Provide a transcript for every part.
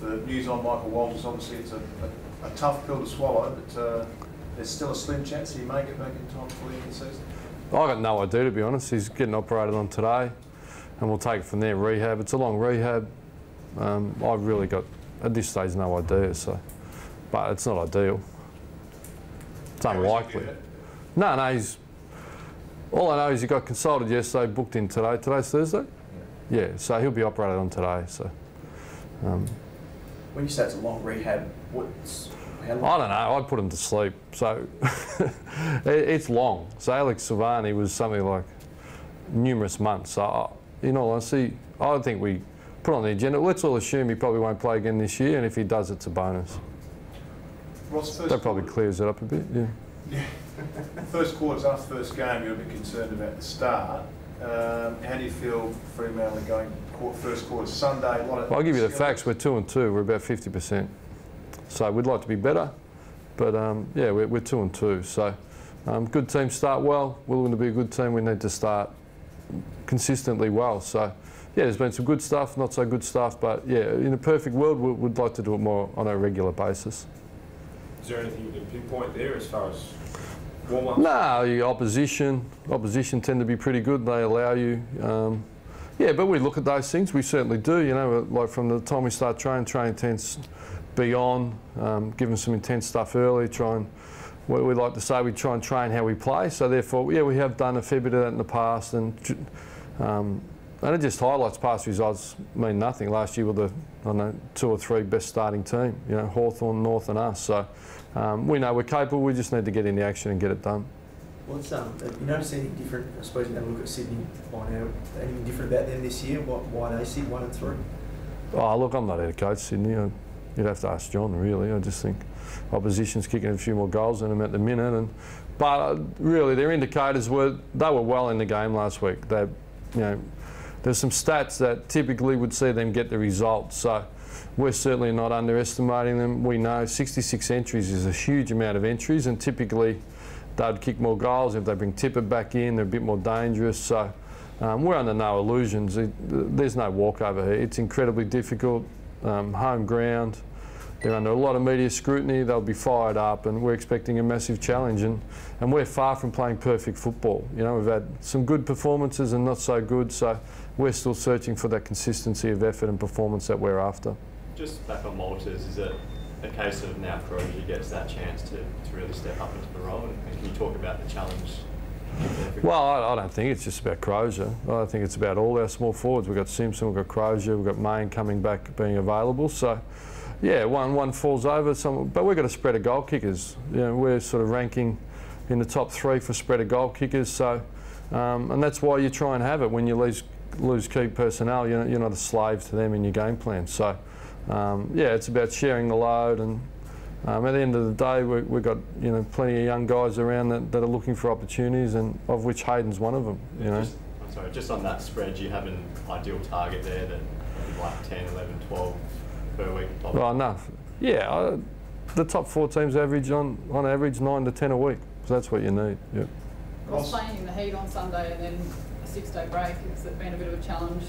the news on Michael Walters. Obviously, it's a tough pill to swallow, but there's still a slim chance he may get back in time before the end of the season. I got no idea, to be honest. He's getting operated on today, and we'll take it from there. Rehab. It's a long rehab. I've really got, at this stage, no idea. So, but it's not ideal. It's unlikely. No, he's. All I know is he got consulted yesterday, booked in today. Today's Thursday? Yeah, so he'll be operated on today. So. When you say it's a long rehab, how long? I don't know, I'd put him to sleep. So it's long. So Alex Savani was something like numerous months. So in all honesty, I think we put on the agenda. Let's all assume he probably won't play again this year, and if he does, it's a bonus. Ross, that probably clears it up a bit, yeah. First quarter's our first game, you're a bit concerned about the start. How do you feel Fremantle going first quarter Sunday? Well, I'll give you the facts. We're 2-2. We're about 50%. So we'd like to be better, but yeah, we're 2-2. So good team start well. We're going to be a good team. We need to start consistently well. So yeah, there's been some good stuff, not so good stuff, but yeah, in a perfect world, we'd like to do it more on a regular basis. Is there anything you can pinpoint there as far as warm-up? No, the opposition tend to be pretty good. They allow you. Yeah, but we look at those things. We certainly do. You know, like from the time we start training tends be on, give them some intense stuff early. We like to say we try and train how we play. So therefore, yeah, we have done a fair bit of that in the past, and it just highlights past results mean nothing. Last year, with the 2 or 3 best starting team. You know, Hawthorn, North, and us. So we know we're capable. We just need to get in the action and get it done. What's you notice anything different? I suppose you have a look at Sydney by now. Anything different about them this year? Why they sit 1 and 3? Oh, look, I'm not head coach Sydney. You'd have to ask John, really. I just think opposition's kicking a few more goals than them at the minute. But really, their indicators were they were well in the game last week. They, you know, there's some stats that typically would see them get the result. So we're certainly not underestimating them. We know 66 entries is a huge amount of entries, and typically they'd kick more goals. If they bring Tipper back in, they're a bit more dangerous. So we're under no illusions. There's no walkover here. It's incredibly difficult. Home ground. They're under a lot of media scrutiny. They'll be fired up, and we're expecting a massive challenge. And we're far from playing perfect football. You know, we've had some good performances and not so good. So we're still searching for that consistency of effort and performance that we're after. Just back on Walters, is it a case of now Crozier gets that chance to really step up into the role? And can you talk about the challenge? Well, I don't think it's just about Crozier. I think it's about all our small forwards. We've got Simpson, we've got Crozier, we've got Main coming back, being available. So, yeah, one falls over. But we've got a spread of goal kickers. You know, we're sort of ranking in the top 3 for spread of goal kickers. So, and that's why you try and have it. When you lose key personnel, you're not a slave to them in your game plan. So, yeah, it's about sharing the load, and at the end of the day, we've got plenty of young guys around that are looking for opportunities, and of which Hayden's one of them. You know. Just on that spread, do you have an ideal target there that like 10, 11, 12 per week? Well, enough. Yeah, the top 4 teams average on average 9 to 10 a week. So that's what you need. Yep. Ross, playing in the heat on Sunday and then a 6-day break, has it been a bit of a challenge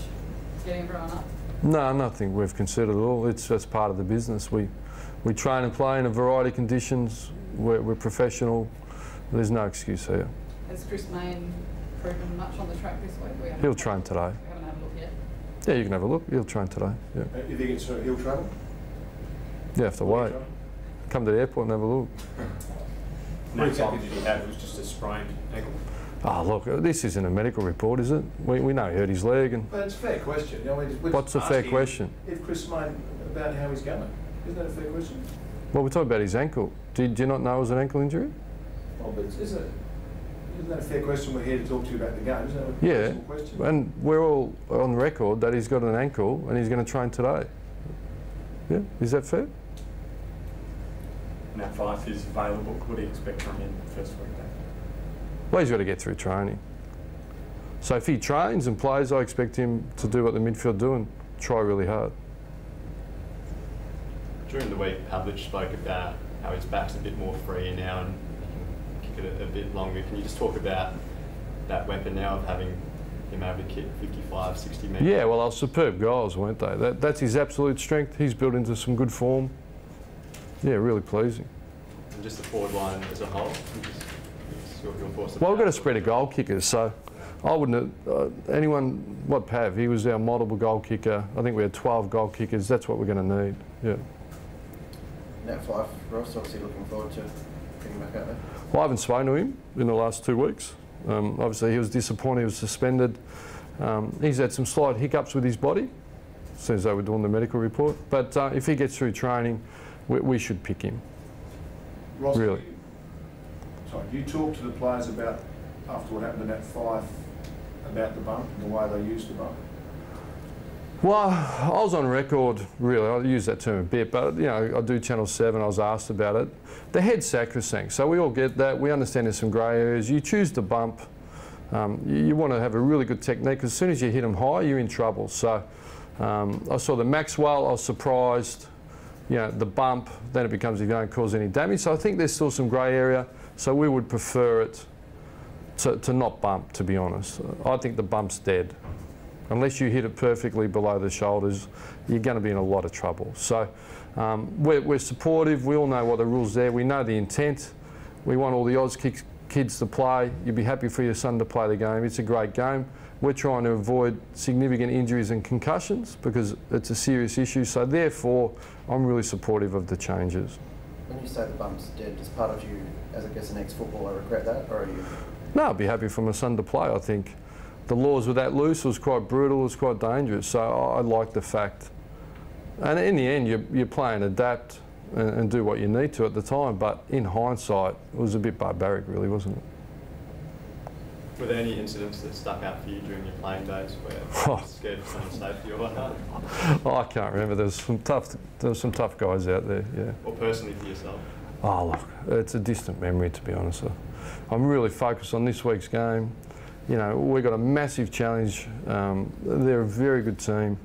getting everyone up? No, nothing we've considered at all. It's just part of the business. We train and play in a variety of conditions. We're professional. There's no excuse here. Has Chris Main proven much on the track this week? He'll train today. We haven't had a look yet. Yeah, you can have a look. He'll train today. Yeah. You think he'll travel? You have to wait. Come to the airport and have a look. How exactly did he have? It was just a sprained ankle? Oh, look, this isn't a medical report, is it? We know he hurt his leg. But it's a fair question. You know, what's a fair question? If Chris Main about how he's going. Isn't that a fair question? Well, we're talking about his ankle. Do you not know it was an ankle injury? Oh, but isn't that a fair question? We're here to talk to you about the game. Isn't that a question? And we're all on record that he's got an ankle and he's going to train today. Yeah, is that fair? Now, Fife is available. What do you expect from him first week day? Well, he's got to get through training. So if he trains and plays, I expect him to do what the midfield do and try really hard. During the week, Pavlich spoke about how his back's a bit more free now and he can kick it a bit longer. Can you just talk about that weapon now of having him able to kick 55, 60 metres. Yeah, well, they were superb goals, weren't they? That's his absolute strength. He's built into some good form. Yeah, really pleasing. And just the forward line as a whole, your thoughts? Well, we've got a spread of goal kickers, so I wouldn't anyone. What Pav? He was our multiple goal kicker. I think we had 12 goal kickers. That's what we're going to need. Yeah. Nat Fife, Ross, obviously looking forward to getting back out there. Well, I haven't spoken to him in the last 2 weeks. Obviously, he was disappointed. He was suspended. He's had some slight hiccups with his body, as soon as they were doing the medical report. But if he gets through training, we should pick him. Ross, Really. You talked to the players about, after what happened to Nat Fife, about the bump and the way they used the bump? Well, I was on record, really, I use that term a bit, but you know, I do Channel 7, I was asked about it. The head's sacrosanct, so we all get that. We understand there's some grey areas. You choose to bump, you want to have a really good technique, because as soon as you hit them high, you're in trouble. So I saw the Maxwell, I was surprised, you know, the bump, then it becomes if you don't cause any damage. So I think there's still some grey area, so we would prefer it to not bump, to be honest. I think the bump's dead. Unless you hit it perfectly below the shoulders, you're going to be in a lot of trouble. So we're supportive. We all know what the rules there. We know the intent. We want all the Oz kids to play. You'd be happy for your son to play the game. It's a great game. We're trying to avoid significant injuries and concussions because it's a serious issue. So therefore, I'm really supportive of the changes. When you say the bump's dead, does part of you, as I guess an ex-footballer, regret that, or are you? No, I'd be happy for my son to play. I think the laws were that loose, it was quite brutal, it was quite dangerous. So I like the fact. And in the end, you play and adapt and do what you need to at the time. But in hindsight, it was a bit barbaric, really, wasn't it? Were there any incidents that stuck out for you during your playing days where you were scared for someone's safety or whatnot? Oh, I can't remember. There was some tough guys out there, yeah. Or personally for yourself? Oh, look, it's a distant memory, to be honest. I'm really focused on this week's game. You know, we've got a massive challenge. They're a very good team.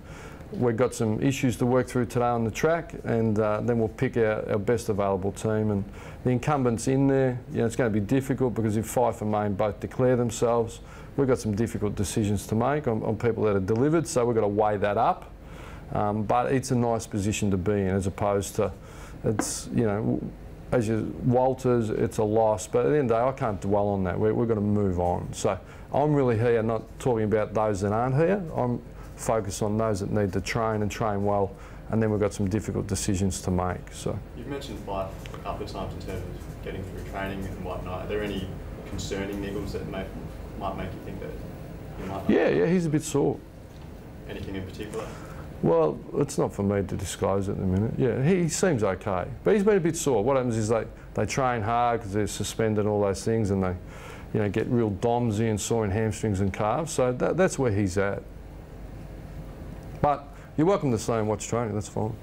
We've got some issues to work through today on the track, and then we'll pick our best available team. And the incumbents in there, you know, it's going to be difficult because if Fife and Main both declare themselves, we've got some difficult decisions to make on people that are delivered, so we've got to weigh that up. But it's a nice position to be in, as opposed to, it's, you know, as you Walters, it's a loss, but at the end of the day, I can't dwell on that. We've got to move on. So I'm really here not talking about those that aren't here. I'm focused on those that need to train and train well, and then we've got some difficult decisions to make. So you've mentioned Fife a couple of times in terms of getting through training and whatnot. Are there any concerning niggles that might make you think that he might not? Yeah, he's a bit sore. Anything in particular? Well, it's not for me to disclose at the minute. Yeah, he seems okay, but he's been a bit sore. What happens is they train hard because they're suspended and all those things, and they, you know, get real domsy and sore in hamstrings and calves. So that's where he's at. But you're welcome to stay and watch training. That's fine.